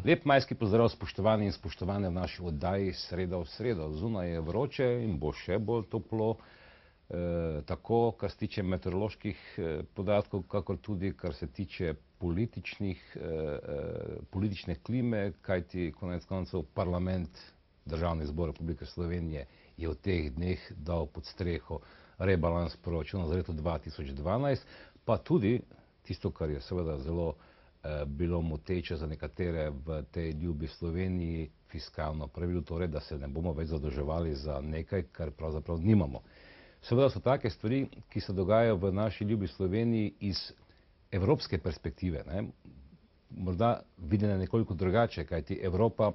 Lep majski pozdrav, spoštovani in spoštovane v naši oddaji Sreda v sredo. Zunaj je vroče in bo še bolj toplo, tako kar se tiče meteoroloških podatkov, kakor tudi kar se tiče politične klime, kajti konec koncev parlament, Državni zbor Republike Slovenije je v teh dneh dal pod streho rebalans proračuna za leto 2012, pa tudi tisto, kar je seveda zelo bilo moteče za nekatere v tej ljubi Sloveniji, fiskalno pravilo, torej, da se ne bomo več zadolževali za nekaj, kar pravzaprav nimamo. Seveda so take stvari, ki se dogajajo v naši ljubi Sloveniji iz evropske perspektive, ne? Morda videne nekoliko drugače, kajti Evropa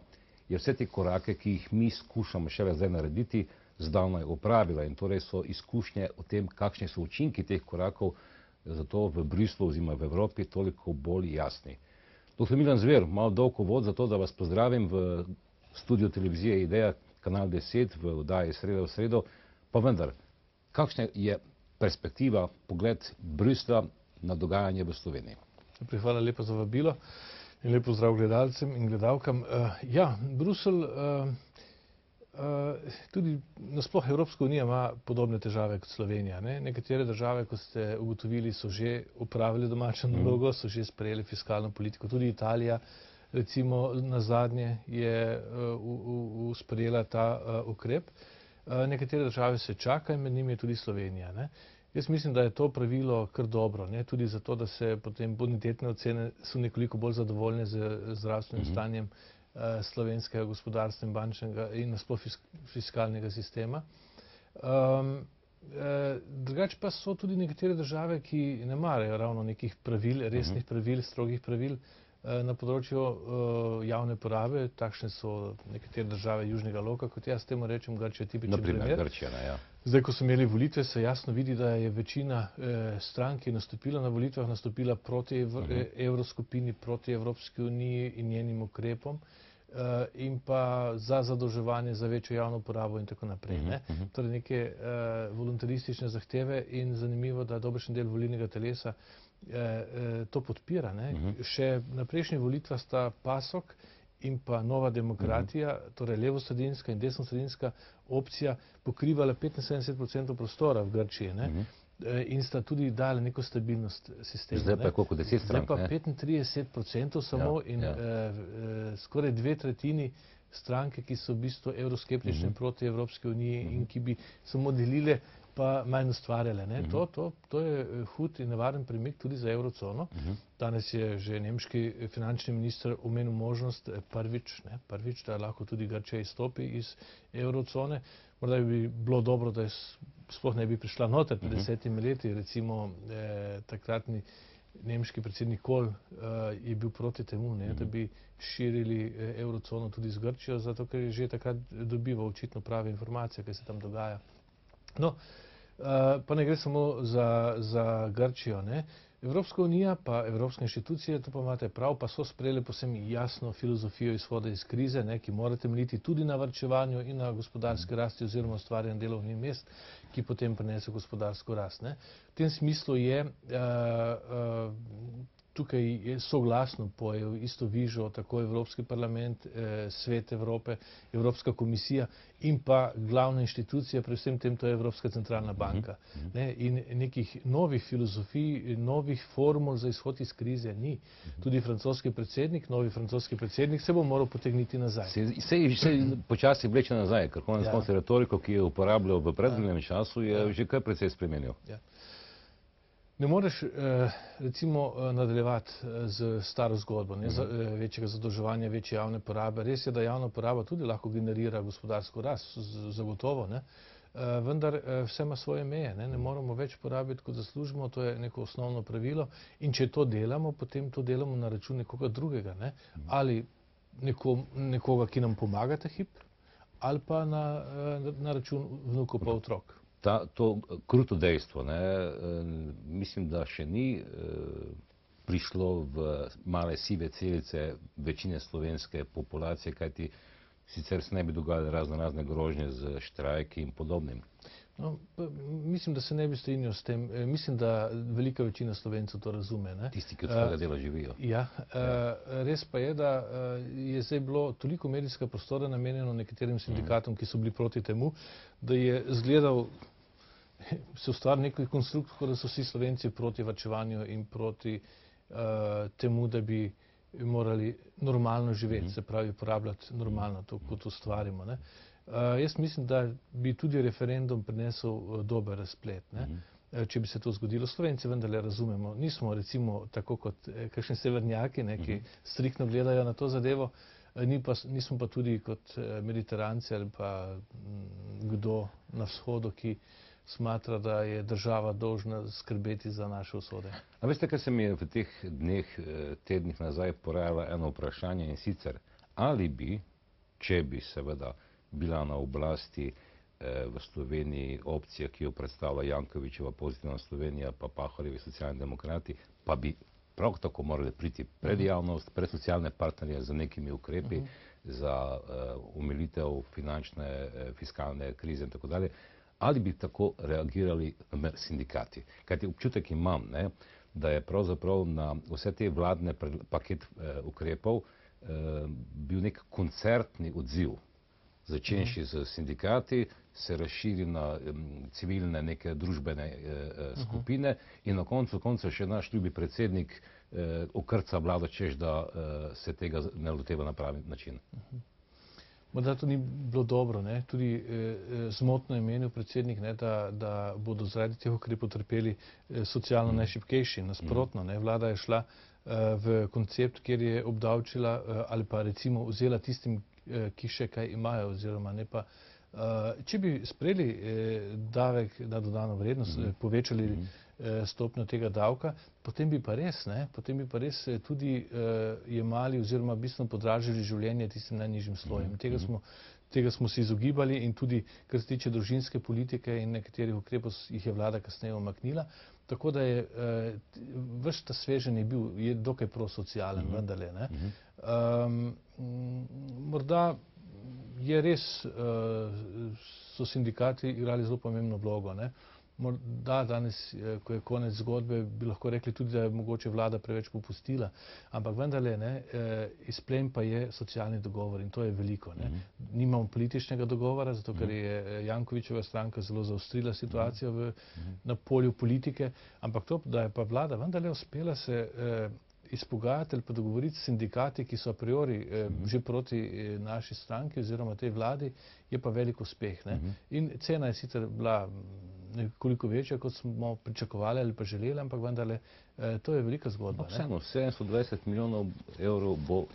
je vse te korake, ki jih mi skušamo šele zdaj narediti, zdavnaj opravila in torej so izkušnje o tem, kakšni so učinki teh korakov, zato v Bruslju oziroma v Evropi toliko bolj jasni. Dr. Milan Zver, malo dolg uvod za to, da vas pozdravim v studiu televizije Ideja, kanal 10 v oddaji Sreda v sredo, pa vendar, kakšna je perspektiva, pogled Bruslja na dogajanje v Sloveniji? Hvala lepa za vabilo in lep pozdrav gledalcem in gledalkam. Bruselj, tudi nasploh Evropska unija ima podobne težave kot Slovenija. Nekatere države, kot ste ugotovili, so že opravili domačo nalogo, so že sprejeli fiskalno politiko. Tudi Italija, recimo nazadnje, je sprejela ta ukrep. Nekatere države se čaka in med njimi je tudi Slovenija. Jaz mislim, da je to pravilo kar dobro, tudi zato, da se potem bonitetne ocene so nekoliko bolj zadovoljne z zdravstvenim stanjem slovenskega gospodarstva in bančnega in nasploh fiskalnega sistema. Drugače pa so tudi nekatere države, ki ne marajo ravno nekih pravil, resnih pravil, strogih pravil na področju javne porabe. Takšne so nekatere države južnega loka, kot jaz temu rečem, Grčija je tipičen primer. Zdaj, ko so imeli volitve, se jasno vidi, da je večina strank, ki je nastopila na volitvah, nastopila proti evroskupini, proti Evropski uniji in njenim ukrepom in pa za zadolževanje, za večjo javno porabo in tako naprej. Torej neke voluntaristične zahteve in zanimivo, da dobršen del volilnega telesa to podpira. Še na prejšnjih volitvah sta PASOK in pa Nova demokratija, torej levosredinska in desnosredinska opcija, pokrivala 75% prostora v Grčiji in sta tudi dali neko stabilnost sistema. Zdaj pa je koliko, 10 strank? Zdaj pa 35% samo in skoraj 2/3 stranke, ki so v bistvu evroskeptične proti Evropske uniji in ki bi samo delile pa manj ustvarjale. To je hud in nevaren premik tudi za evrocono. Danes je že nemški finančni minister omenil možnost prvič, da lahko tudi Grčija izstopi iz evrocone. Morda bi bilo dobro, da sploh ne bi prišla noter pred 10 leti. Recimo takratni nemški predsednik Kohl je bil proti temu, da bi širili evrocono tudi z Grčijo, zato ker je že takrat dobival očitno prave informacije, kaj se tam dogaja. Pa ne gre samo za Grčijo. Evropska unija pa evropske inštitucije, to pa imate prav, pa so sprejeli povsem jasno filozofijo izhoda iz krize, ki mora temeljiti tudi na varčevanju in na gospodarski rasti oziroma ustvarjanju delovnih mest, ki potem prinese gospodarsko rast. V tem smislu je tukaj soglasno pojejo isto vižo tako Evropski parlament, Svet Evrope, Evropska komisija in pa glavna inštitucija, pri vsem tem to je Evropska centralna banka. In nekih novih filozofij, novih formul za izhod iz krize ni. Tudi novi francoski predsednik se bo moral potegniti nazaj. Se počasi vleče nazaj, ker konec koncev retoriko, ki je uporabljal v predvolilnem času, je že kar precej spremenil. Ne moreš recimo nadaljevati z staro zgodbo, večjega zadolževanja, večje javne porabe. Res je, da javna poraba tudi lahko generira gospodarsko rast, zagotovo, vendar vse ima svoje meje. Ne moramo več porabiti, kot zaslužimo, to je neko osnovno pravilo. In če to delamo, potem to delamo na račun nekoga drugega. Ali nekoga, ki nam pomaga ta hip, ali pa na račun vnukov pa otrok. To kruto dejstvo, mislim, da še ni prišlo v male sive celice večine slovenske populacije, kajti sicer se ne bi dogajale razne grožnje z štrajki in podobnim. No, mislim, da se ne bi strinjal s tem. Mislim, da velika večina Slovencev to razume. Ne? Tisti, ki od svojega dela živijo. Ja, res pa je, da je zdaj bilo toliko medijskega prostora namenjeno nekaterim sindikatom, ki so bili proti temu, da je zgledal se ustvari neki konstrukt, da so vsi Slovenci proti varčevanju in proti temu, da bi morali normalno živeti, se pravi uporabljati normalno to, kot ustvarimo. Ne? Jaz mislim, da bi tudi referendum prinesel dober razplet. Ne? Če bi se to zgodilo. Slovenci vendarle razumemo. Nismo recimo tako kot kakšni severnjaki, ne, ki striktno gledajo na to zadevo, nismo pa tudi kot mediteranci ali pa kdo na vzhodu, ki smatra, da je država dolžna skrbeti za naše usode. A veste, kaj se mi je v teh dneh, tednih nazaj porajalo eno vprašanje, in sicer, ali bi, če bi seveda bila na oblasti v Sloveniji opcija, ki jo predstavlja Jankovićeva Pozitivna Slovenija, pa Pahorjevi Socialni demokrati, pa bi prav tako morali priti pred javnost, pred socialne partnerje z nekimi ukrepi za omilitev finančne, fiskalne krize in tako dalje, ali bi tako reagirali sindikati. Kajti občutek imam, ne, da je pravzaprav na vse te vladne paket ukrepov bil nek koncertni odziv, začenši z sindikati, se razširi na civilne neke družbene skupine in na koncu še naš ljubi predsednik okrca vlado, češ da se tega ne loteva na pravi način. Morda to ni bilo dobro, ne? Tudi zmotno je menil predsednik, ne, da bodo zaradi teh ukrepov trpeli socialno najšibkejši. Nasprotno, ne? Vlada je šla v koncept, kjer je obdavčila ali pa recimo vzela tistim, ki še kaj imajo, oziroma ne pa. Če bi sprejeli davek na dodano vrednost, povečali stopnjo tega davka, potem bi pa res tudi jemali oziroma bistveno podražili življenje tistim najnižjim slojem. Tega smo se izogibali in tudi, kar se tiče družinske politike in nekaterih ukrepov, jih je vlada kasneje umaknila. Tako da je ves ta sveženj je dokaj prosocialen, vendarle. Morda je res, so sindikati igrali zelo pomembno vlogo. Ne? Morda danes, ko je konec zgodbe, bi lahko rekli tudi, da je mogoče vlada preveč popustila, ampak vendarle izplen pa je socialni dogovor in to je veliko. Ne? Nimamo političnega dogovora, zato ker je Jankovićeva stranka zelo zaostrila situacijo na polju politike, ampak to, da je pa vlada vendarle uspela se izpogajati ali pa dogovoriti s sindikati, ki so a priori že proti naši stranki oziroma tej vladi, je pa velik uspeh. Ne? In cena je sicer bila nekoliko večja, kot smo pričakovali ali pa želeli, ampak vendarle to je velika zgodba. Vseeno, 720 milijonov evrov bo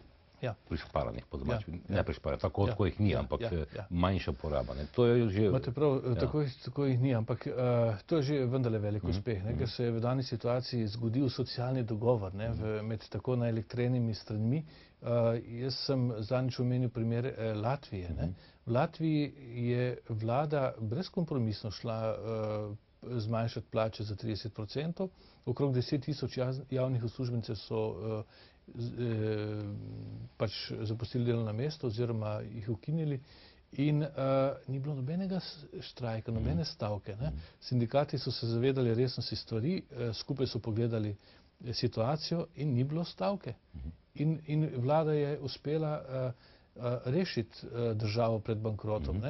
prišparanih po domači. Ne prišparanih, tako jih ni, ampak manjša poraba. To je že... Imate prav, tako jih ni, ampak to je že vendarle velik uspeh, ker se je v dani situaciji zgodil socialni dogovor med tako naelektrenimi stranmi. Jaz sem zadnjič omenil primer Latvije. V Latviji je vlada brezkompromisno šla zmanjšati plače za 30%, okrog 10.000 javnih uslužbencev so pač zapustili delovno mesto oziroma jih ukinili in ni bilo nobenega štrajka, nobene stavke. Sindikati so se zavedali resnosti stvari, skupaj so pogledali situacijo in ni bilo stavke. In vlada je uspela rešiti državo pred bankrotom.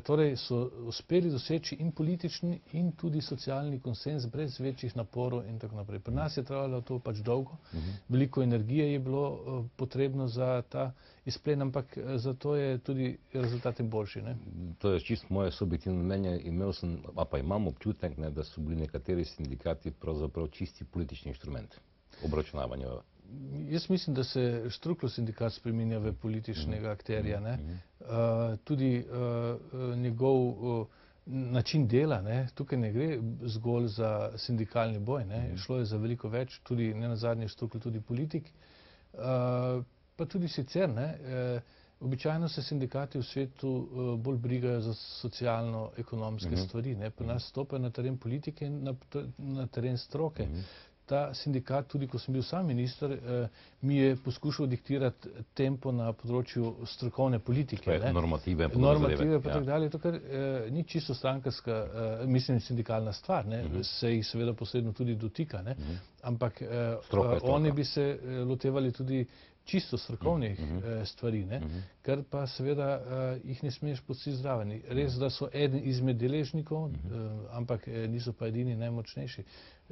Torej so uspeli doseči in politični in tudi socialni konsens brez večjih naporov in tako naprej. Pri nas je trajalo to pač dolgo, veliko energije je bilo potrebno za ta izplen, ampak zato je tudi rezultat boljši. To je čisto moje subjektivno mnenje. Imel sem, pa imam občutek, da so bili nekateri sindikati pravzaprav čisti politični inštrument obračunavanja. Jaz mislim, da se strukturno sindikat spreminja v političnega akterja. Tudi njegov način dela, tukaj ne gre zgolj za sindikalni boj, šlo je za veliko več, tudi ne nazadnje strukturno tudi politik, pa tudi sicer. Običajno se sindikati v svetu bolj brigajo za socialno-ekonomske stvari. Pri nas stopajo na teren politike in na teren stroke. ta sindikat, tudi ko sem bil sam minister, mi je poskušal diktirati tempo na področju strokovne politike. Normative pa tako dalje. To, kar ni čisto strankarska, mislim, sindikalna stvar, se jih seveda posredno tudi dotika, ampak oni bi se lotevali tudi čisto strokovnih stvari, kar pa seveda jih ne smeš pustiti zraven. Res, da so eden izmed deležnikov, ampak niso pa edini najmočnejši.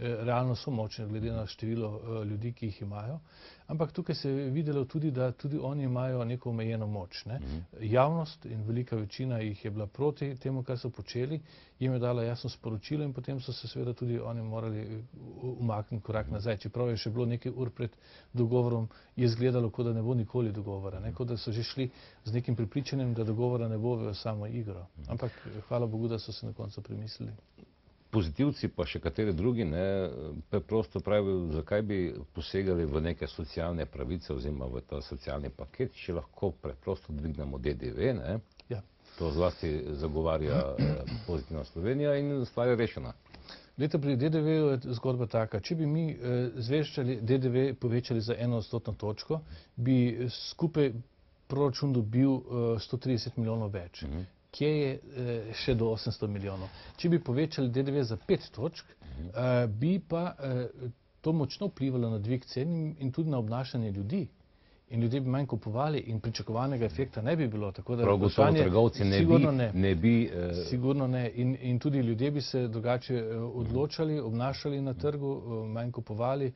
Realno so močni, glede na število ljudi, ki jih imajo. Ampak tukaj se je videlo tudi, da tudi oni imajo neko omejeno moč. Javnost in velika večina jih je bila proti temu, kar so počeli, jim je dala jasno sporočilo in potem so se seveda tudi oni morali umakniti korak nazaj. Čeprav je še bilo nekaj ur pred dogovorom, je izgledalo, kot da ne bo nikoli dogovora, kot da so že šli z nekim prepričanjem, da dogovora ne bo v samo igro. Ampak hvala Bogu, da so se na koncu premislili. Pozitivci pa še kateri drugi preprosto pravijo, zakaj bi posegali v neke socialne pravice oziroma v ta socialni paket, če lahko preprosto dvignemo DDV. Ja. To zlasti zagovarja Pozitivna Slovenija in stvar je rešena. Glejte, pri DDV-ju je zgodba taka. Če bi mi zvečali DDV povečali za 1 odstotno točko, bi skupaj proračun dobil 130 milijonov več. Kje je še do 800 milijonov. Če bi povečali DDV za 5 točk, bi pa to močno vplivalo na dvig cen in tudi na obnašanje ljudi. In ljudje bi manj kupovali in pričakovanega efekta ne bi bilo. Prav gotovo trgovci ne bi... Sigurno ne. In tudi ljudje bi se drugače odločali, obnašali na trgu, manj kupovali,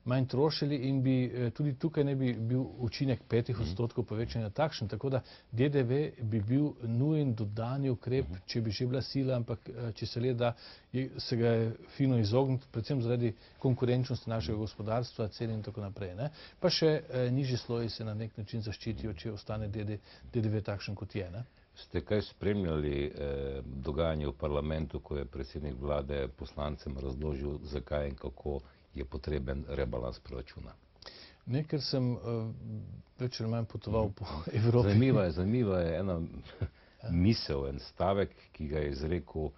manj trošili in bi tudi tukaj ne bi bil učinek 5 odstotkov povečanja takšen. Tako da DDV bi bil nujen dodani ukrep, če bi že bila sila, ampak če se le da, se ga je fino izogniti, predvsem zaradi konkurenčnosti našega gospodarstva, cen in tako naprej. Pa še nižji sloji se na nek način zaščitijo, če ostane DDV takšen, kot je. Ste kaj spremljali dogajanje v parlamentu, ko je predsednik vlade poslancem razložil, zakaj in kako je potreben rebalans proračuna? Ne, ker sem več ali manj potoval po Evropi. Zanimiva je ena misel, en stavek, ki ga je izrekel,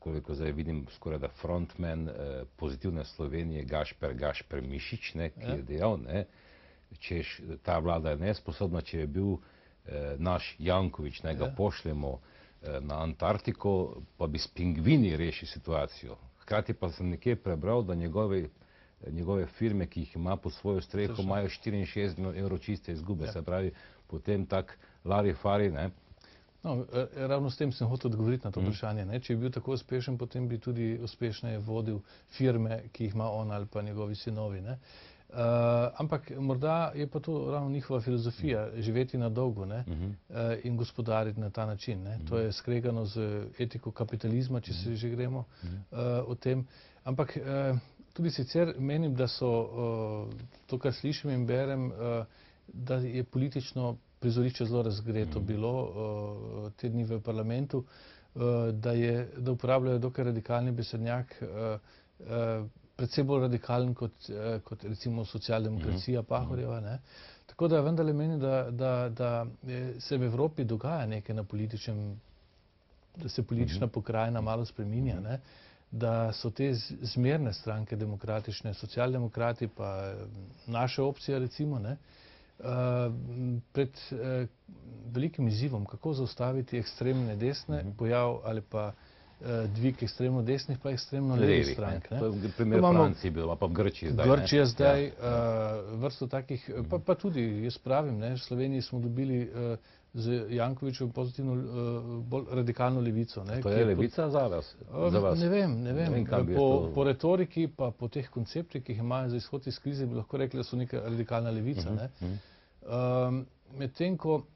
koliko zdaj vidim, skoraj da frontman Pozitivne Slovenije, Gašper Mišič, ki je dejal, češ ta vlada je nesposobna, če je bil naš Janković, naj ga pošljemo na Antarktiko, pa bi s pingvini rešil situacijo. Hkrati pa sem nekje prebral, da njegove firme, ki jih ima pod svojo streho, imajo 64 milijonov evrov čiste izgube. Se pravi, potem tak lari-fari. Ravno s tem sem hotel odgovoriti na to vprašanje. Če je bil tako uspešen, potem bi tudi uspešneje vodil firme, ki jih ima on ali pa njegovi sinovi. Ampak morda je pa to ravno njihova filozofija, živeti na dolgo in gospodariti na ta način. To je skregano z etiko kapitalizma, če se že gremo o tem. Ampak tudi sicer menim, da so to, kar slišim in berem, da je politično prizorišče zelo razgreto bilo te dni v parlamentu, da uporabljajo dokaj radikalni besednjak, predvsem bolj radikalen kot recimo socialdemokracija Pahorjeva. Tako da vendarle menim, da se v Evropi dogaja nekaj na političnem, da se politična pokrajina malo spreminja, da so te zmerne stranke demokratične, socialdemokrati pa naša opcija recimo, pred velikim izzivom, kako zaustaviti ekstremne desne pojav ali pa dvig ekstremno desnih pa ekstremno levih strank. To je primer Francije bil, pa v Grčiji zdaj. Grčija zdaj, vrsto takih, pa tudi, jaz pravim, v Sloveniji smo dobili z Jankovićem pozitivno, bolj radikalno levico. To je levica za vas? Ne vem. Po retoriki pa po teh konceptih, ki jih imajo za izhod iz krize, bi lahko rekli, da so neka radikalna levica. Medtem ko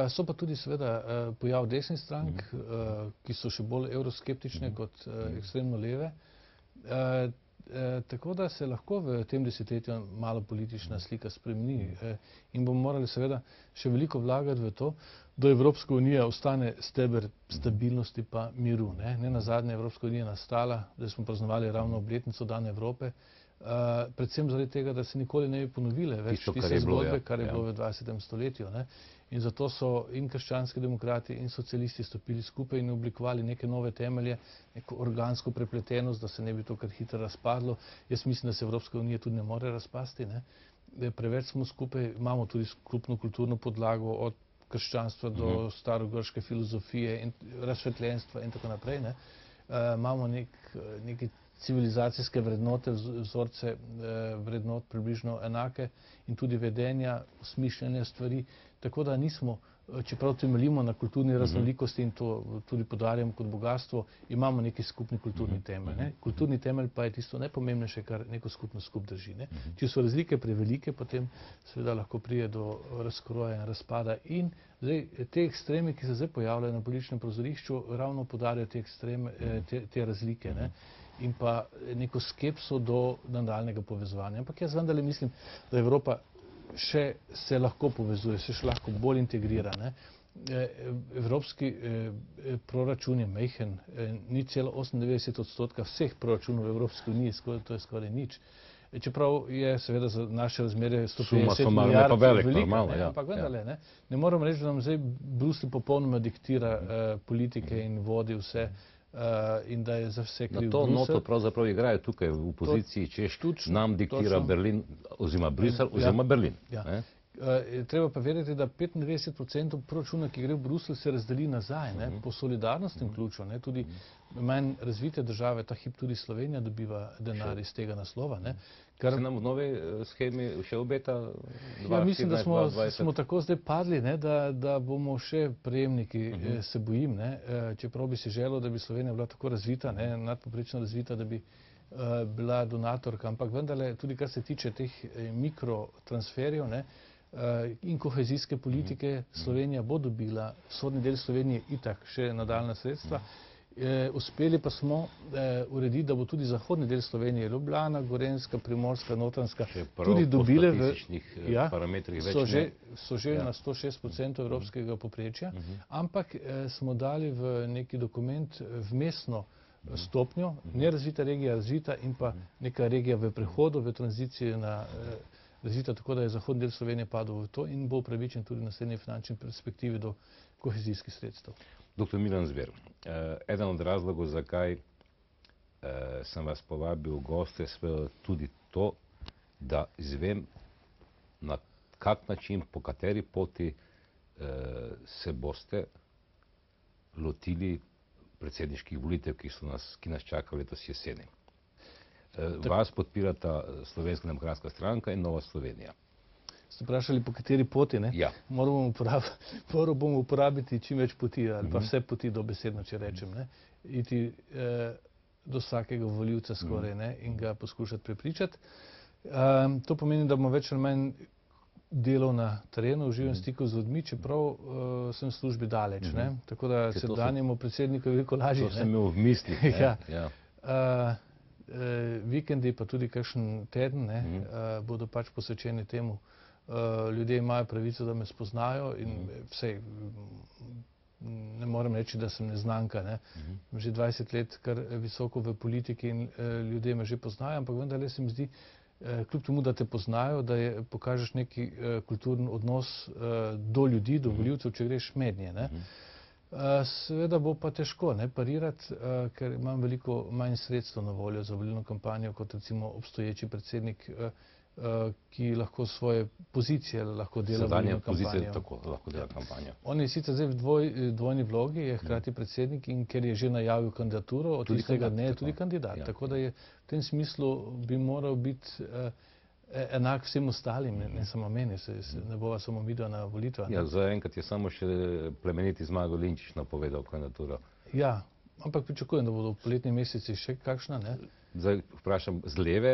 so pa tudi seveda pojav desnih strank, ki so še bolj evroskeptične kot ekstremno leve. Tako da se lahko v tem desetletju malo politična slika spremeni in bomo morali seveda še veliko vlagati v to, da Evropska unija ostane steber stabilnosti pa miru. Ne nazadnje Evropska unija nastala, da smo praznovali ravno obletnico Dan Evrope, predvsem zaradi tega, da se nikoli ne bi ponovile več Tisto, tiste zgodbe, kar je bilo v 20. stoletju. Ne. In zato so in krščanski demokrati in socialisti stopili skupaj in oblikovali neke nove temelje, neko organsko prepletenost, da se ne bi to kar hitro razpadlo. Jaz mislim, da se Evropska unija tudi ne more razpasti. Ne. Preveč smo skupaj, imamo tudi skupno kulturno podlago od krščanstva do starogrške filozofije in razsvetljenstva in tako naprej. Ne. Imamo neke civilizacijske vrednote, vzorce vrednot približno enake in tudi vedenja, osmišljanja stvari, tako da nismo, čeprav temeljimo na kulturni raznolikosti in to tudi podarjamo kot bogatstvo, imamo neki skupni kulturni temelj. Ne. Kulturni temelj pa je tisto najpomembnejše, kar neko skupnost drži. Ne. Če so razlike prevelike, potem seveda lahko pride do razkroja in razpada in zdaj, te ekstreme, ki se zdaj pojavljajo na političnem prizorišču, ravno podarjajo te ekstreme, te razlike. Ne. In pa neko skepso do nadaljnega povezovanja. Ampak jaz vendarle mislim, da Evropa še se lahko povezuje, se še lahko bolj integrira. Ne. Evropski proračun je majhen, 0,98% vseh proračunov v Evropski uniji, to je skoraj nič. Čeprav je seveda za naše razmere 150 milijard veliko, ampak vendarle, ne moramo reči, da nam zdaj Bruselj popolnoma diktira politike in vodi vse. In da je za vse kriv Bruselj. Na to noto pravzaprav igrajo tukaj v opoziciji, češ nam diktira Berlin, oziroma Bruselj, oziroma Berlin. Treba pa vedeti, da 95% proračuna, ki gre v Bruselj, se razdeli nazaj, po solidarnostnem ključu. Tudi manj razvite države, ta hip tudi Slovenija dobiva denar iz tega naslova. Se nam v novi shemi še obeta 2014-2020? Mislim, da smo tako zdaj padli, da bomo še prejemniki, se bojim. Čeprav bi si želel, da bi Slovenija bila tako razvita, nadpovprečno razvita, da bi bila donatorka, ampak vendarle tudi kar se tiče teh mikrotransferjev in kohezijske politike, Slovenija bo dobila, vzhodni del Slovenije itak še nadaljnja sredstva. Uspeli pa smo urediti, da bo tudi zahodni del Slovenije, Ljubljana, Gorenjska, Primorska, Notranjska, tudi dobile so že na 106% evropskega povprečja, ampak smo dali v neki dokument vmesno stopnjo, nerazvita regija, razvita in pa neka regija v prehodu, v tranziciji na razvita, tako da je zahodni del Slovenije padel v to in bo upravičen tudi v naslednji finančni perspektivi do kohezijskih sredstev. Dr. Milan Zver, eden od razlogov, zakaj sem vas povabil v goste, je tudi to, da izvem, na kak način, po kateri poti se boste lotili predsedniških volitev, ki nas čakajo letos jeseni. Vas podpirata Slovenska demokratska stranka in Nova Slovenija. Ste vprašali, po kateri poti, ne? Ja. Moral bomo uporabiti čim več poti, ali pa vse poti dobesedno, če rečem, ne? Iti do vsakega volivca skoraj, ne? In ga poskušati prepričati. To pomeni, da bomo več ali manj delal na terenu, v živem stiku z ljudmi, čeprav sem v službi daleč, ne? Tako da se danjemu predsedniku je veliko lažje. To sem imel v mislih, ne? Vikendi pa tudi kakšen teden bodo pač posvečeni temu. Ljudje imajo pravico, da me spoznajo in vsej ne morem reči, da sem neznanka. Že 20 let kar visoko v politiki in ljudje me že poznajo, ampak vendarle se mi zdi, kljub temu, da te poznajo, da pokažeš neki kulturni odnos do ljudi, do volivcev, če greš mednje. Seveda bo pa težko parirati, ker imam veliko manj sredstev na voljo za volilno kampanjo, kot recimo obstoječi predsednik, ki lahko svoje pozicije lahko dela volilno kampanjo. Pozicije tako lahko dela kampanjo. On je sicer zdaj v dvojni vlogi, je hkrati predsednik in ker je že najavil kandidaturo, od tistega dne je tudi kandidat. Tako da je v tem smislu bi moral biti enak vsem ostalim, ne samo meni, ne bova samo videla na volitvah. Ja, zaenkrat je samo še plemeniti Zmago Linčič napovedal kandidaturo. Ja, ampak pričakujem, da bodo v poletnih mesecih še kakšna, ne? Zdaj vprašam, z leve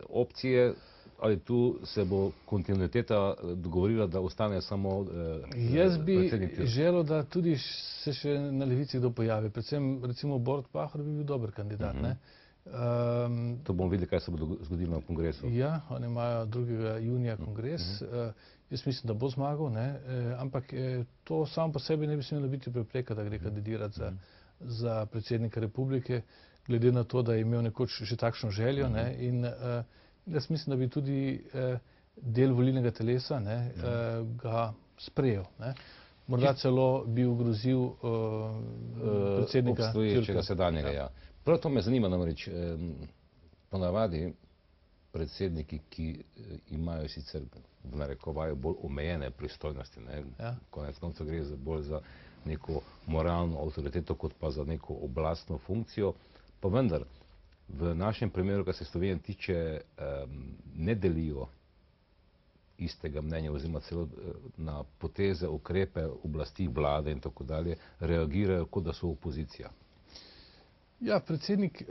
opcije, ali tu se bo kontinuiteta dogovorila, da ostane samo predsednik? Jaz bi želel, da tudi se še na levici kdo pojavi. Predvsem recimo Borut Pahor bi bil dober kandidat, ne? To bomo videli, kaj se bo zgodilo na kongresu. Ja, oni imajo 2. junija kongres. Jaz mislim, da bo zmagal, ne? Ampak to samo po sebi ne bi smelo biti prepreka, da gre kandidirati za predsednika republike. glede na to, da je imel nekoč že takšno željo, ne, in jaz mislim, da bi tudi del volilnega telesa, ne, ga sprejel, ne. Morda celo bi ogrozil predsednika obstoječega sedanjega, ja. Prav to me zanima, namreč ponavadi predsedniki, ki imajo sicer v narekovaju bolj omejene pristojnosti, ne, konec koncev gre bolj za neko moralno avtoriteto, kot pa za neko oblastno funkcijo, pa vendar v našem primeru, kar se Slovenije tiče, ne delijo istega mnenja oziroma celo na poteze, ukrepe oblasti, vlade in tako dalje, reagirajo, kot da so opozicija. Ja, predsednik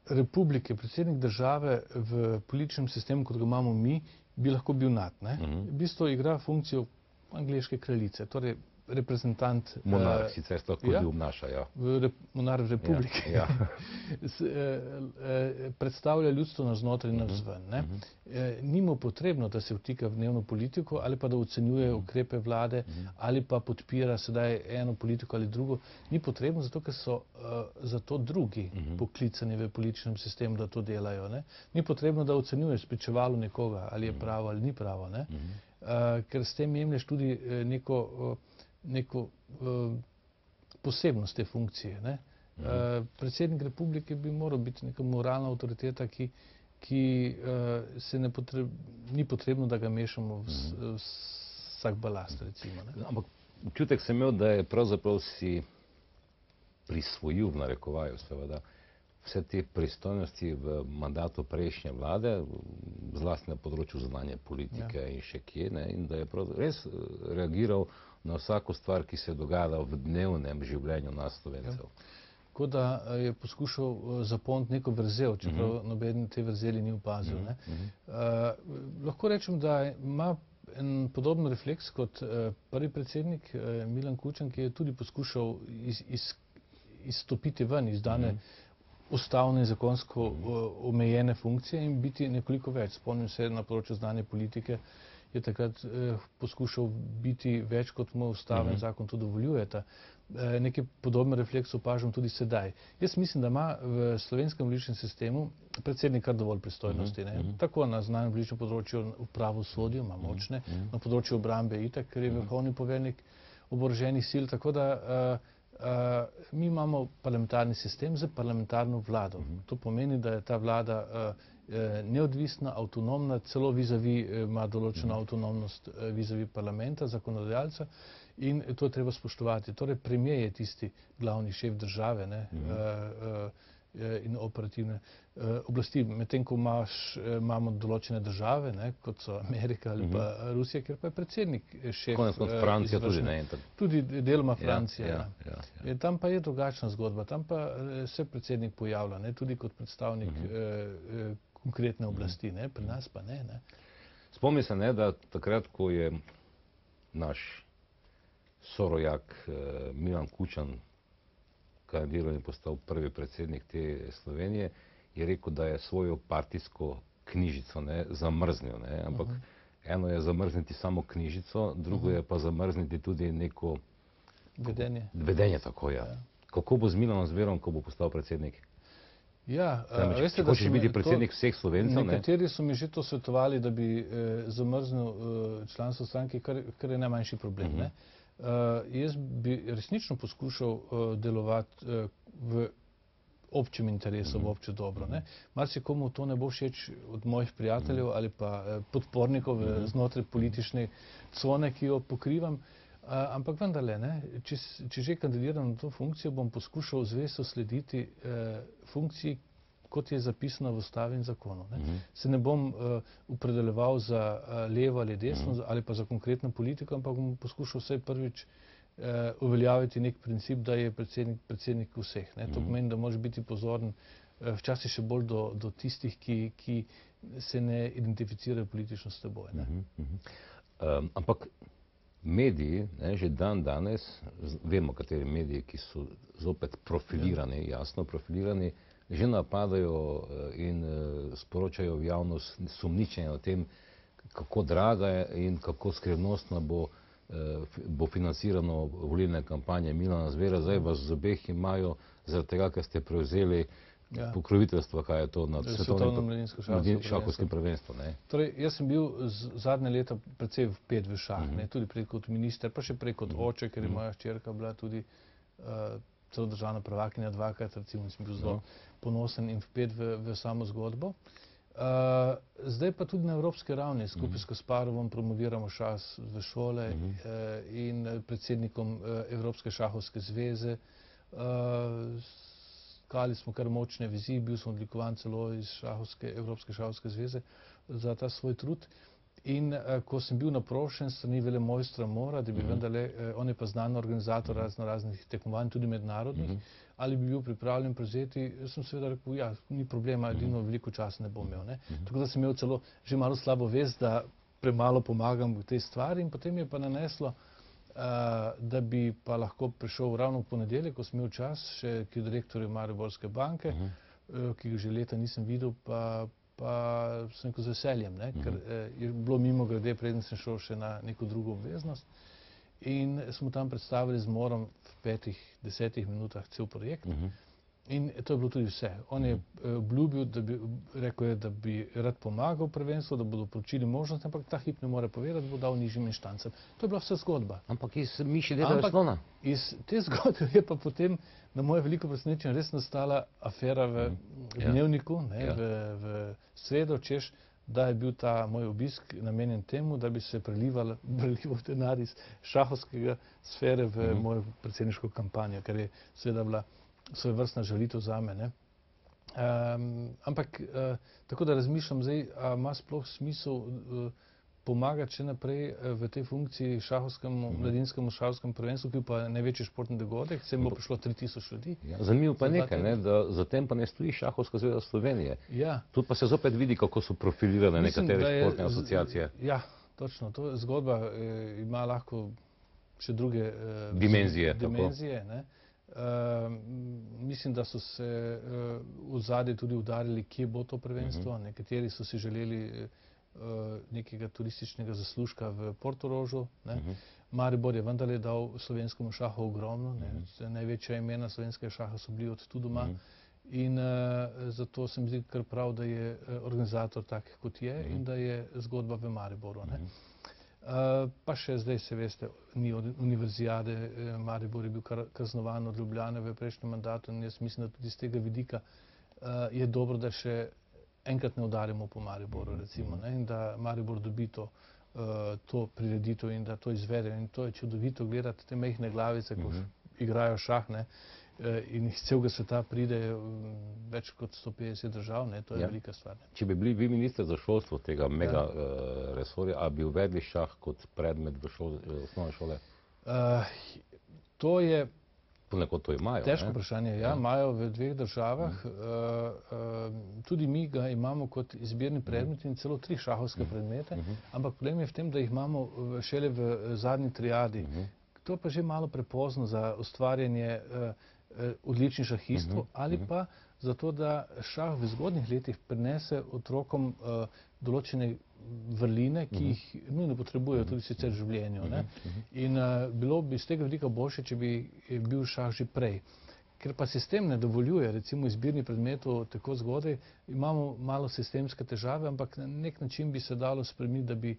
republike, predsednik države v političnem sistemu, kot ga imamo mi, bi lahko bil nad, ne. V bistvu igra funkcijo angleške kraljice, torej reprezentant. Monarh sicer to tudi obnaša, ja. Monarh republike. Ja. Predstavlja ljudstvo navznotraj in navzven, ne. Ni mu potrebno, da se vtika v dnevno politiko ali pa da ocenjuje ukrepe vlade ali pa podpira sedaj eno politiko ali drugo. Ni potrebno, zato ker so za to drugi poklicani v političnem sistemu, da to delajo, ne. Ni potrebno, da ocenjuješ spričevalo nekoga, ali je pravo ali ni pravo, ne. Ker s tem jemlješ tudi neko posebnost te funkcije, ne. Predsednik republike bi moral biti neka moralna avtoriteta, ki se ni potrebno, da ga mešamo v vsak balast, recimo, ne. Ampak občutek sem imel, da je pravzaprav si prisvojil, v narekovaju seveda, vse te pristojnosti v mandatu prejšnje vlade, zlasti na področju zunanje politike in še kje, ne, in da je res reagiral na vsako stvar, ki se je dogajala v dnevnem življenju nas Slovencev. Kot da je poskušal zapolniti neko vrzel, čeprav noben te vrzeli ni opazil, ne. Lahko rečem, da ima en podoben refleks kot prvi predsednik Milan Kučan, ki je tudi poskušal izstopiti ven iz dane ustavno in zakonsko omejene funkcije in biti nekoliko več. Spomnim se, na področju znanje politike je takrat poskušal biti več, kot mu ustaven zakon to dovoljujeta. Nekaj podoben refleks opažam tudi sedaj. Jaz mislim, da ima v slovenskem političnem sistemu predsednik kar dovolj pristojnosti, ne. Tako na znanjem političnem področju, v pravosodju ima močne, na področju obrambe itak, ker je vrhovni poveljnik oboroženih sil, tako da mi imamo parlamentarni sistem z parlamentarno vlado. To pomeni, da je ta vlada neodvisna, avtonomna, celo vizavi ima določeno avtonomnost vizavi parlamenta, zakonodajalca, in to je treba spoštovati. Torej, premier je tisti glavni šef države, ne, in operativne oblasti, medtem ko imamo določene države, ne, kot so Amerika ali pa Rusija, kjer pa je predsednik šef. Konec koncev Francija tudi, ne. Tudi deloma Francija, ja. Tam pa je drugačna zgodba, tam pa se predsednik pojavlja, ne, tudi kot predstavnik konkretne oblasti, ne, pri nas pa ne, ne. Spomni se, ne, da takrat, ko je naš sorojak Milan Kučan kandidiral in postal prvi predsednik te Slovenije, je rekel, da je svojo partijsko knjižico, ne, zamrznil, ne, ampak eno je zamrzniti samo knjižico, drugo je pa zamrzniti tudi neko vedenje, tako, ja. Kako bo z Milanom Zverom, ko bo postal predsednik? Ja, veste, da hočeš biti predsednik vseh Slovencev, ne? Nekateri so mi že to svetovali, da bi zamrznil članstvo stranke, kar je najmanjši problem, ne. Jaz bi resnično poskušal delovati v občem interesu, v obče dobro, ne. Marsikomu to ne bo všeč od mojih prijateljev ali pa podpornikov znotraj politične cone, ki jo pokrivam, ampak vendarle, ne, če že kandidiram na to funkcijo, bom poskušal zvesto slediti funkciji, kot je zapisano v ustavi in zakonu, ne. Se ne bom opredeljeval za levo ali desno ali pa za konkretno politiko, ampak bom poskušal vsaj prvič uveljaviti nek princip, da je predsednik vseh, ne. To pomeni, da moraš biti pozoren včasih še bolj do tistih, ki se ne identificirajo politično s teboj, ne. Ampak mediji, ne, že danes, vemo, kateri mediji, ki so zopet profilirani, jasno profilirani, že napadajo in sporočajo v javnost sumničenje o tem, kako draga je in kako skrivnostna bo bo financirano volilne kampanje Milana Zvera, zdaj vas z obeh imajo zaradi tega, ker ste prevzeli pokroviteljstvo, kaj je to nad svetovnim šahovskim prvenstvom. Torej, jaz sem bil zadnje leta predvsej vpet v šah, tudi prej kot minister, pa še prej kot oče, ker je moja hčerka bila tudi celo državna prvakinja dvakrat, recimo, sem bil zelo ponosen in vpet v samo zgodbo. Zdaj pa tudi na evropski ravni skupaj s Kasparovom promoviramo šah v šole in predsednikom Evropske šahovske zveze. Skali smo kar močne viziji, bil sem odlikovan celo iz Evropske šahovske zveze za ta svoj trud. In ko sem bil naprošen strani velemojstra Mora, da bi vendarle, on je pa znan organizator raznih tekmovanj, tudi mednarodnih, ali bi bil pripravljen prevzeti, sem seveda rekel, ja, ni problema, edino veliko časa ne bom imel. Tako da sem imel celo že malo slabo vest, da premalo pomagam v tej stvari, in potem je pa naneslo, da bi pa lahko prišel ravno v ponedeljek, ko sem imel čas, še k direktorju Mariborske banke, ki ga že leta nisem videl, pa sem rekel z veseljem, ker je bilo mimogrede, preden sem šel še na neko drugo obveznost. In smo tam predstavili z Morom v 5-10 minutah cel projekt. In to je bilo tudi vse. On je obljubil, rekel je, da bi rad pomagal prvenstvu, da bodo proučili možnost, ampak ta hip ne more povedati, bo dal nižjim inštancam. To je bila vsa zgodba. Ampak iz miši dela slona. Iz te zgodbe je pa potem na moje veliko presenečenje res nastala afera v Dnevniku, v sredo, češ, da je bil ta moj obisk namenjen temu, da bi se prelival denar iz šahovskega sfere v mojo predsedniško kampanjo, ker je seveda bila svojevrstna žalitev zame. Ampak tako da razmišljam zdaj, a ima sploh smisel pomagati še naprej v tej funkciji mladinskemu šahovskemu prvenstvu, ki je pa največji športni dogodek, se bo prišlo 3000 ljudi. Zanimivo pa nekaj, da zatem pa ne stoji Šahovska zveza Slovenije. Tu pa se zopet vidi, kako so profilirane nekatere športne asociacije. Ja, točno. To zgodba ima lahko še druge dimenzije. Mislim, da so se v zadje tudi udarili, kje bo to prvenstvo. Nekateri so si želeli nekega turističnega zaslužka v Portorožu. Maribor je vendarle dal slovenskemu šahu ogromno. Največja imena slovenskega šaha so bili od tu doma. In zato se mi zdi kar prav, da je organizator tak, kot je, in da je zgodba v Mariboru. Pa še zdaj, se veste, ni univerzijade, Maribor je bil kaznovan od Ljubljane v prejšnjem mandatu, in jaz mislim, da tudi z tega vidika je dobro, da še enkrat ne udarimo po Mariboru, recimo, in da Maribor dobi to prireditev in da to izvede. In to je čudovito gledati te majhne glavice, ko igrajo šah, in iz celega sveta pride več kot 150 držav, to je velika stvar. Če bi bili vi minister za šolstvo tega mega resorja, a bi uvedli šah kot predmet v osnovne šole? To je ponekod to imajo. Težko vprašanje, ja, imajo v 2 državah. Tudi mi ga imamo kot izbirni predmet in celo 3 šahovske predmete, ampak problem je v tem, da jih imamo šele v zadnji triadi. To pa že malo prepozno za ustvarjanje odličnih šahistov ali pa zato, da šah v zgodnjih letih prinese otrokom določene vrline, ki jih nujno potrebujejo tudi sicer v življenju. In bilo bi iz tega vidika boljše, če bi bil šah že prej. Ker pa sistem ne dovoljuje, recimo izbirnih predmetov tako zgodaj, imamo malo sistemske težave, ampak na nek način bi se dalo spremeniti, da bi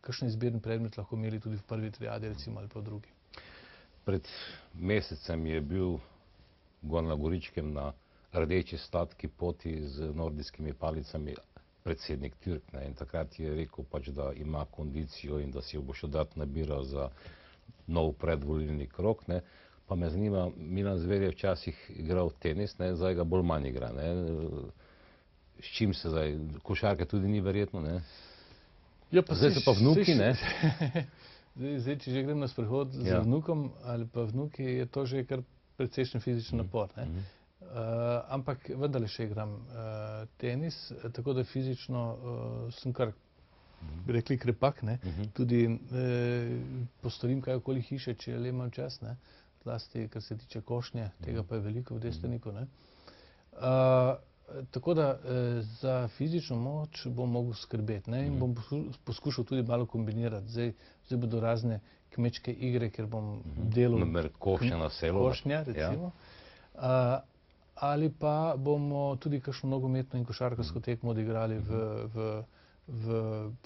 kakšen izbirni predmet lahko imeli tudi v prvi triadi, recimo, ali pa v drugi. Pred mesecem je bil gor na Goričkem na rdeči sladki poti z nordijskimi palicami predsednik Türk, in takrat je rekel pač, da ima kondicijo in da si jo bo še dodatno nabiral za nov predvolilni krog. Pa me zanima, Milan Zver je včasih igral tenis, zdaj ga bolj manj igra. S čim se zdaj? Košarke tudi ni verjetno, ne? Zdaj so pa vnuki, ne? Zdaj, če že grem na sprehod z vnukom ali pa vnuki, je to že kar precejšen fizičen napor. Ampak vendarle še igram tenis, tako da fizično sem kar, bi rekli, krepak. Tudi postavim kaj okoli hiše, če le imam čas, zlasti kar se tiče košnje, tega pa je veliko v Destaniku. tako da za fizično moč bom mogel skrbeti, ne, in bom poskušal tudi malo kombinirati. Zdaj bodo razne kmečke igre, kjer bom delal Namer košnja na selo. košnja, recimo. Ali pa bomo tudi kakšno nogometno in košarkarsko tekmo odigrali v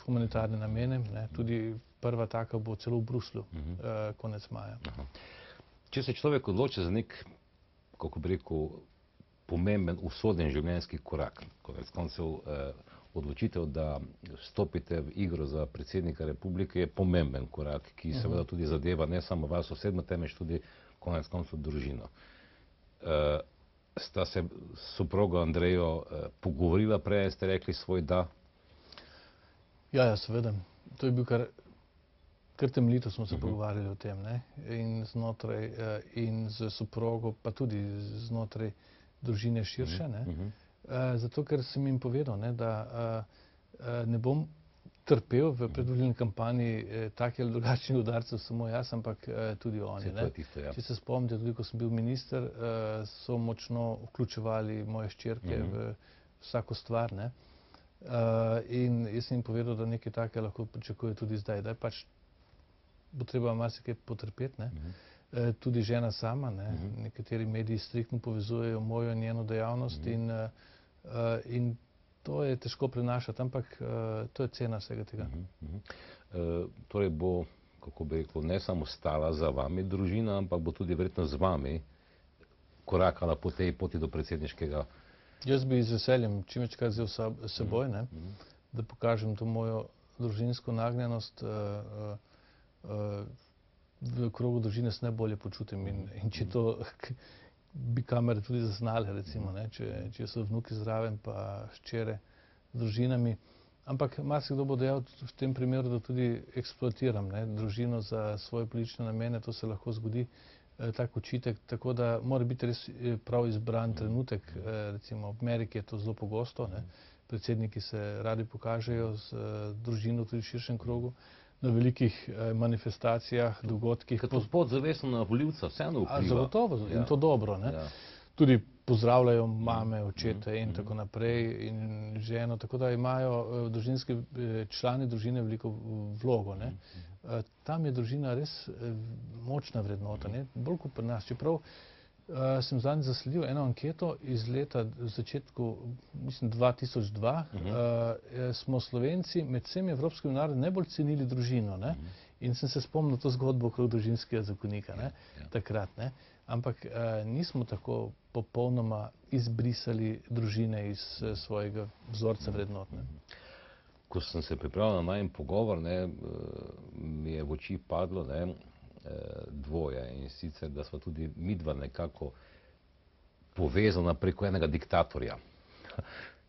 humanitarne namene. Ne. Tudi prva taka bo celo v Bruslju, konec maja. Če se človek odloči za nek, kako bi rekel, pomemben, usoden življenjski korak, konec koncev odločitev, da stopite v igro za predsednika republike, je pomemben korak, ki seveda tudi zadeva ne samo vas osebno, temveč tudi konec koncev družino. Sta se s soprogo Andrejo pogovorila prej, ste rekli svoj da? Ja, seveda. To je bil kar temeljito smo se pogovarjali o tem, ne? In z soprogo, pa tudi znotraj družine širše, ne? Zato, ker sem jim povedal, ne, da ne bom trpel v predvolilni kampanji takih ali drugačnih udarcev samo jaz, ampak tudi oni. Ne? Če se spomnite, tudi ko sem bil minister, so močno vključevali moje hčerke v vsako stvar. Ne? In jaz sem jim povedal, da nekaj takega lahko pričakuje tudi zdaj. Da pač bo treba marsikaj potrpeti. Ne? Tudi žena sama. Ne? Nekateri mediji striktno povezujejo mojo in njeno dejavnost in to je težko prenašati, ampak to je cena vsega tega. Torej bo, kako bi rekel, ne samo stala za vami družina, ampak bo tudi verjetno z vami korakala po tej poti do predsedniškega. Jaz bi z veseljem čim večkrat vzel s seboj, ne, da pokažem to mojo družinsko nagnjenost. V krogu družine se najbolje počutim in če to bi kamere tudi zaznale, recimo, ne, če so vnuki zraven pa hčere z družinami. Ampak marsikdo bo dejal v tem primeru, da tudi eksploatiram, ne, družino za svoje politične namene, to se lahko zgodi, tak očitek, tako da mora biti res prav izbran trenutek. Recimo v Ameriki je to zelo pogosto, ne, predsedniki se radi pokažejo z družino tudi v širšem krogu, na velikih manifestacijah, dogodkih. Ker to podzavestno na volivca vseeno vpliva. Zagotovo, in to dobro. Ne? Tudi pozdravljajo mame, očete in tako naprej in ženo, tako da imajo družinski člani družine veliko vlogo. Ne? Tam je družina res močna vrednota, ne? Bolj kot pri nas. Čeprav sem zadnjič zasledil eno anketo iz leta v začetku, mislim 2002, smo Slovenci med vsemi evropskimi narodi najbolj cenili družino. Ne? In sem se spomnil to zgodbo okrog družinskega zakonika, ne? Takrat. Ne? Ampak nismo tako popolnoma izbrisali družine iz svojega vzorca vrednot. Ne? Ko sem se pripravljal na najin pogovor, ne, mi je v oči padlo, ne, dvoje, in sicer, da sva tudi midva nekako povezana preko enega diktatorja.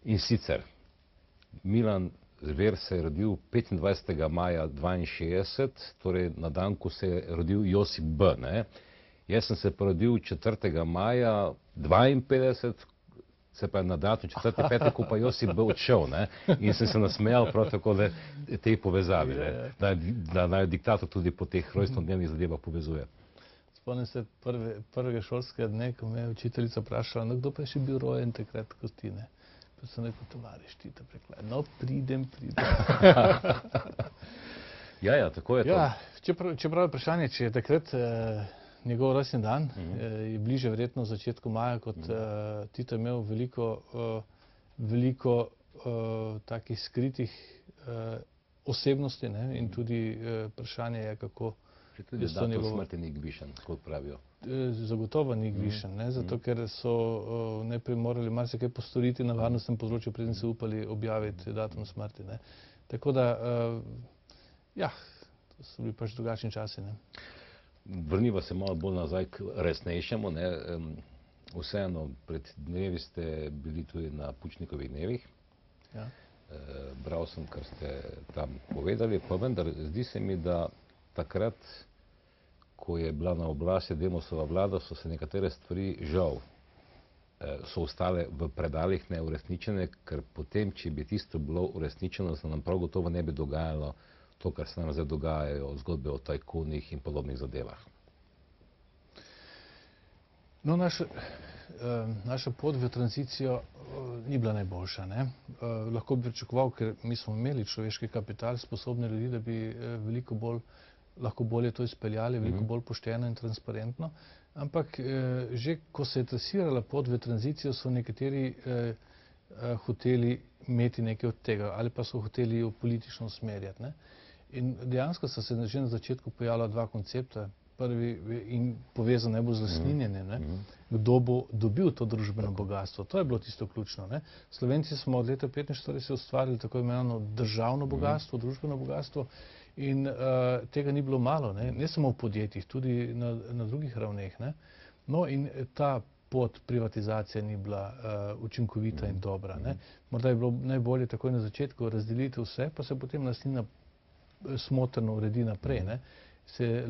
In sicer, Milan Zver se je rodil 25. maja 1962, torej na dan, ko se je rodil Josip B. Ne? Jaz sem se rodil 4. maja 1952, se pa je na datum 4. petek, ko pa Josip B. odšel, ne? In sem se nasmejal prav tako tej povezavi, da naj diktator tudi po teh rojstnodnevnih zadevah povezuje. Spomnim se prvega šolskega dne, ko me je učiteljica vprašala, no, kdo pa je še bil rojen takrat kot ti, ne? Pa sem rekel, tovariš Tito Preklar, no pridem. Ja, tako je to. Ja, čeprav je vprašanje, če je takrat njegov rojstni dan, je bliže verjetno začetku maja, kot Tito je imel veliko takih skritih osebnosti, ne? In tudi vprašanje je, kako je to njegovo. Smrti ni gvišen, kot pravijo. Zagotovo ni gvišen, ne? Zato ker so najprej morali marsikaj postoriti na varnostnem področju, preden se upali objaviti datum smrti. Ne? Tako da, ja, to so bili pač drugačni časi. Ne? Vrniva se malo bolj nazaj k resnejšemu. Ne? Vseeno, pred dnevi ste bili tudi na Pučnikovih dnevih. Ja. Bral sem, kar ste tam povedali, pa vendar zdi se mi, da takrat, ko je bila na oblasti Demosova vlada, so se nekatere stvari žal so ostale v predalih neuresničene, ker potem, če bi tisto bilo uresničeno, se nam prav gotovo ne bi dogajalo to, kar se nam zdaj dogajajo, zgodbe o tajkunih in podobnih zadevah. No, naša pot v tranzicijo ni bila najboljša. Ne? Lahko bi pričakoval, ker mi smo imeli človeški kapital, sposobne ljudi, da bi veliko bolj lahko bolje to izpeljali, veliko bolj pošteno in transparentno. Ampak že ko se je trasirala pot v tranzicijo, so nekateri hoteli imeti nekaj od tega ali pa so hoteli jo politično usmerjati. Ne? In dejansko so se že na začetku pojavila dva koncepta. Prvi in povezan najbolj z lastninjenjem, kdo bo dobil to družbeno bogatstvo. To je bilo tisto ključno. Ne? Slovenci smo od leta 1945 ustvarili tako imenovano državno bogatstvo, družbeno bogatstvo in tega ni bilo malo, ne samo v podjetjih, tudi na drugih ravneh. Ne? No in ta pot privatizacije ni bila učinkovita in dobra. Ne? Morda je bilo najbolje takoj na začetku razdeliti vse, pa se potem lastnina smotrno uredi naprej. Ne? Se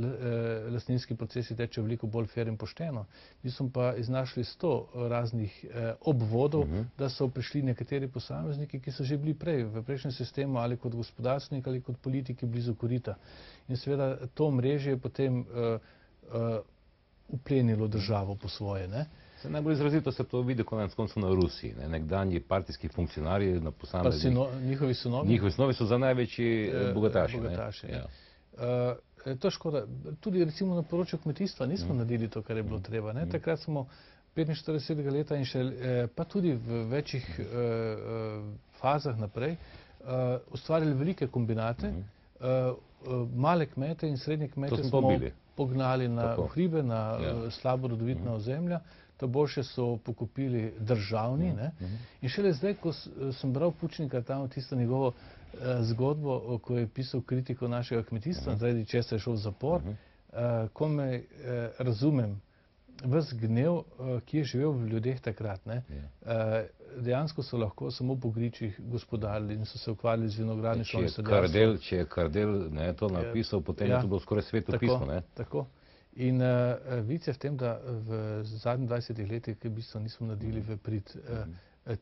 lastninski procesi tečejo veliko bolj fair in pošteno. Mi smo pa iznašli 100 raznih obvodov, da so prišli nekateri posamezniki, ki so že bili prej v prejšnjem sistemu ali kot gospodarstveniki ali kot politiki blizu korita. In seveda to mrežje je potem uplenilo državo po svoje. Ne? Najbolj izrazito se to vidi konec koncev na Rusiji. Ne? Nekdanji partijski funkcionarji na posameznih... Njihovi sinovi? Njihovi sinovi so za največji bogataši. To je škoda. Tudi recimo na področju kmetijstva nismo naredili to, kar je bilo treba. Ne? Takrat smo 45 leta in še, pa tudi v večjih fazah naprej, ustvarili velike kombinate, male kmete in srednje kmete smo pognali na hribe, na slabo rodovitna ozemlja, to boljše so pokupili državni. Ne? In šele zdaj, ko sem bral Pučnika tam tisto njegovo zgodbo, ko je pisal kritiko našega kmetijstva, zaradi česa je šel v zapor, ko me razumem, ves gnev, ki je živel v ljudeh takrat. Ne? Dejansko so lahko samo po gričih gospodarili in so se ukvarjali z vinogradništvom in sadjarstvom. Če je Kardel to napisal, potem je to bilo skoraj sveto pismo. Tako. In vic je v tem, da v zadnjih 20 letih v bistvu nismo naredili v prid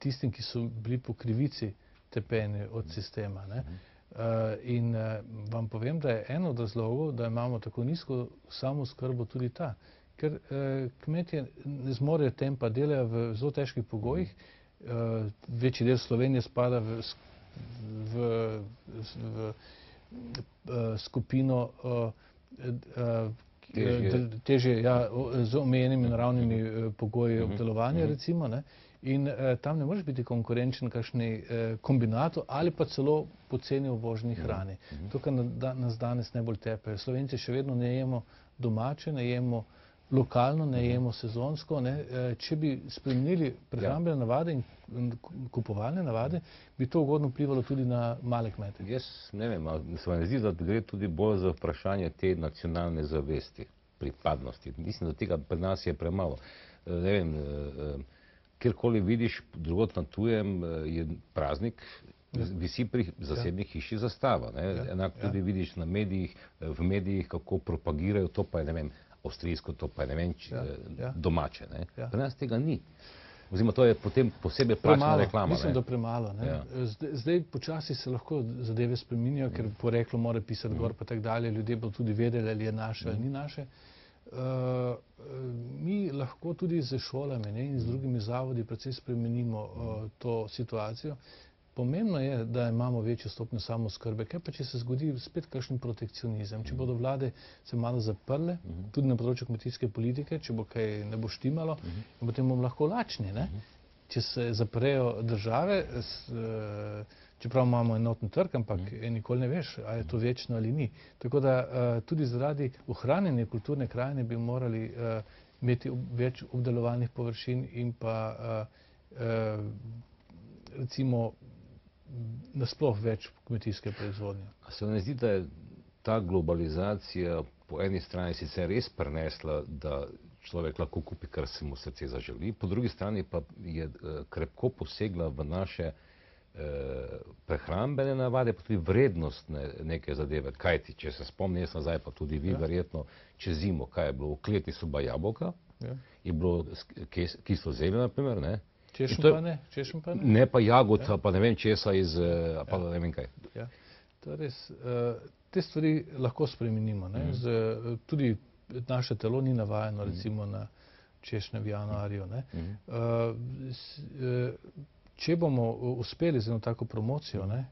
tistim, ki so bili po krivici tepeni od sistema. Ne? In vam povem, da je en od razlogov, da imamo tako nizko samooskrbo tudi ta, ker kmetje ne zmorejo tempa, delajo v zelo težkih pogojih, večji del Slovenije spada v skupino težje, z omejenimi naravnimi pogoji obdelovanja, recimo, ne? In tam ne moreš biti konkurenčen kakšni kombinatu ali pa celo poceni uvoženi hrani. To, kar nas danes najbolj tepe. Slovenci še vedno ne jemo domače, ne jemo lokalno, ne jemo sezonsko. Ne? Če bi spremenili prehrambene navade in kupovalne navade, bi to ugodno vplivalo tudi na male kmete. Jaz ne vem, se vam zdi, da gre tudi bolj za vprašanje te nacionalne zavesti, pripadnosti. Mislim, da tega pri nas je premalo. Ne vem, kjerkoli vidiš, drugot na tujem je praznik, visi pri zasebni hiši zastava. Enako tudi vidiš na medijih, v medijih, kako propagirajo, to pa je, ne vem, avstrijsko, to pa je, ne vem, domače. Pri nas tega ni. Oziroma, to je potem posebej plačna reklama. Mislim, da premalo. Zdaj počasi se lahko zadeve spreminjajo, ker poreklo mora pisati gor pa tak dalje, ljudje bodo tudi vedeli, ali je naše ali ni naše. Mi lahko tudi z šolami in z drugimi zavodi precej spremenimo to situacijo. Pomembno je, da imamo večjo stopnjo samooskrbe. Kaj pa, če se zgodi spet kakšen protekcionizem? Če bodo vlade se malo zaprle, tudi na področju kmetijske politike, če bo kaj ne bo štimalo, in potem bomo lahko lačni. Ne? Če se zaprejo države, čeprav imamo enoten trg, ampak nikoli ne veš, ali je to večno ali ni. Tako da tudi zaradi ohranjanja kulturne krajine bi morali imeti več obdelovalnih površin in pa recimo nasploh več kmetijske proizvodnje. A se ne zdi, da je ta globalizacija po eni strani sicer res prinesla, da človek lahko kupi, kar se mu srce zaželi, po drugi strani pa je krepko posegla v naše prehrambene navade, pa tudi vrednost neke zadeve. Kajti, če se spomni, jaz nazaj, pa tudi vi verjetno, čez zimo, kaj je bilo? V kleti so bila jabolka, je bilo kislo zelje, na primer, ne? Češen pa ne? Ne pa jagod, pa ne vem česa iz, pa ne vem kaj. To je res. Te stvari lahko spremenimo. Tudi naše telo ni navajeno recimo na češnje v januarju. Ne. Če bomo uspeli z eno tako promocijo, ne,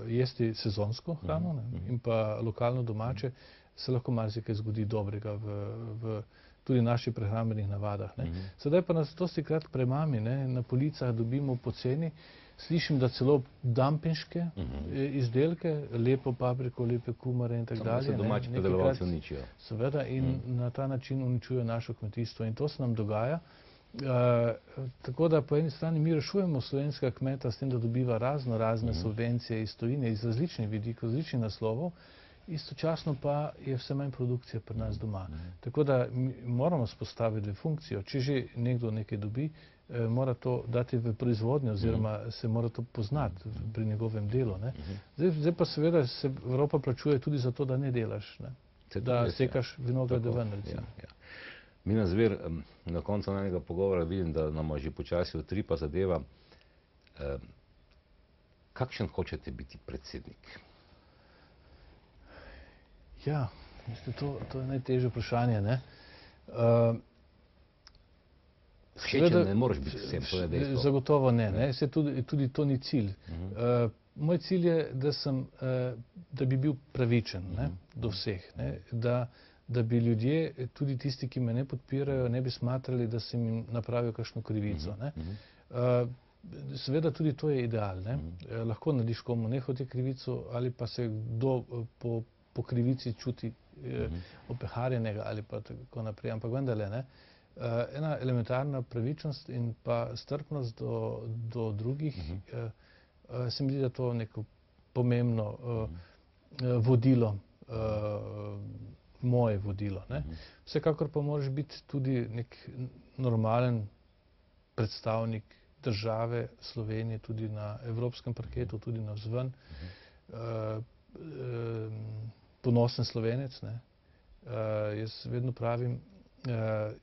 jesti sezonsko hrano ne, in pa lokalno domače, se lahko marsikaj zgodi dobrega v tudi naših prehrambenih navadah. Ne. Sedaj pa nas dostikrat premami, ne, na policah dobimo poceni, slišim, da celo dampinške izdelke, lepo papriko, lepe kumare in tako dalje. Samo se domači predelovalci uničijo. Seveda in na ta način uničujejo našo kmetijstvo in to se nam dogaja. Tako da po eni strani mi rešujemo slovenskega kmeta s tem, da dobiva razne subvencije iz tujine, iz različnih vidikov, različnih naslovov, istočasno pa je vse manj produkcije pri nas doma. Tako da moramo spostaviti funkcijo. Če že nekdo nekaj dobi, mora to dati v proizvodnjo oziroma se mora to poznati pri njegovem delu. Ne. Zdaj pa seveda se Evropa plačuje tudi za to, da ne delaš, ne. Da sekaš vinograde ven, recimo. Milan Zver, na koncu najnega pogovora vidim, da nam že počasi utripa zadeva. Kakšen hočete biti predsednik? Ja, to je najtežje vprašanje, ne. Všečen ne moreš biti vsem, to je dejstvo. Zagotovo ne. Tudi to ni cilj. Moj cilj je, da bi bil pravičen, ne, do vseh, ne, da bi ljudje, tudi tisti, ki me ne podpirajo, ne bi smatrali, da sem jim napravil kakšno krivico. Ne. Seveda tudi to je ideal. Ne. Lahko narediš komu nehote krivico ali pa se kdo po krivici čuti opeharjenega ali pa tako naprej, ampak vendarle ne. Ena elementarna pravičnost in pa strpnost do drugih, se mi zdi, da to neko pomembno vodilo, moje vodilo. Ne. Vsekakor pa moraš biti tudi nek normalen predstavnik države Slovenije, tudi na evropskem parketu, tudi navzven. Ponosen Slovenec. Ne. Jaz vedno pravim,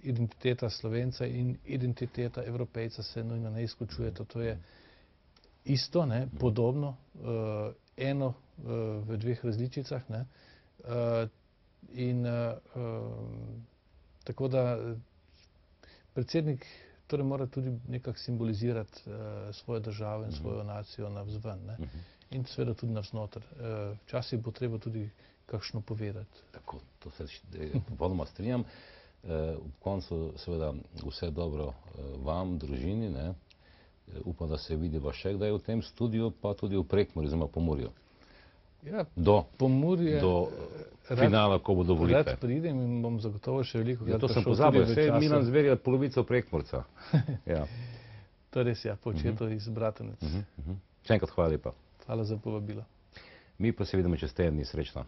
identiteta Slovenca in identiteta Evropejca se nujno ne izključujeta. To je isto, ne, podobno, eno v dveh različicah. Ne. Tako da predsednik torej mora tudi nekako simbolizirati svojo državo in svojo nacijo navzven. Ne. In seveda tudi navznoter. Včasih bo treba tudi kakšno povedati. Tako, to se popolnoma strinjam. V koncu seveda vse dobro vam, družini, ne. Upam, da se vidiva še kdaj v tem studiu, pa tudi v Prekmurju, oziroma Pomurju. Ja, do finala, ko bodo volitve. Rad pridem in bom zagotovo še veliko to sem pozabil, vse Milan Zver je polovica Prekmurca. To res, ja, po očetu iz Bratunec. Še enkrat hvala lepa. Hvala za povabilo. Mi pa se vidimo čez teden, srečno.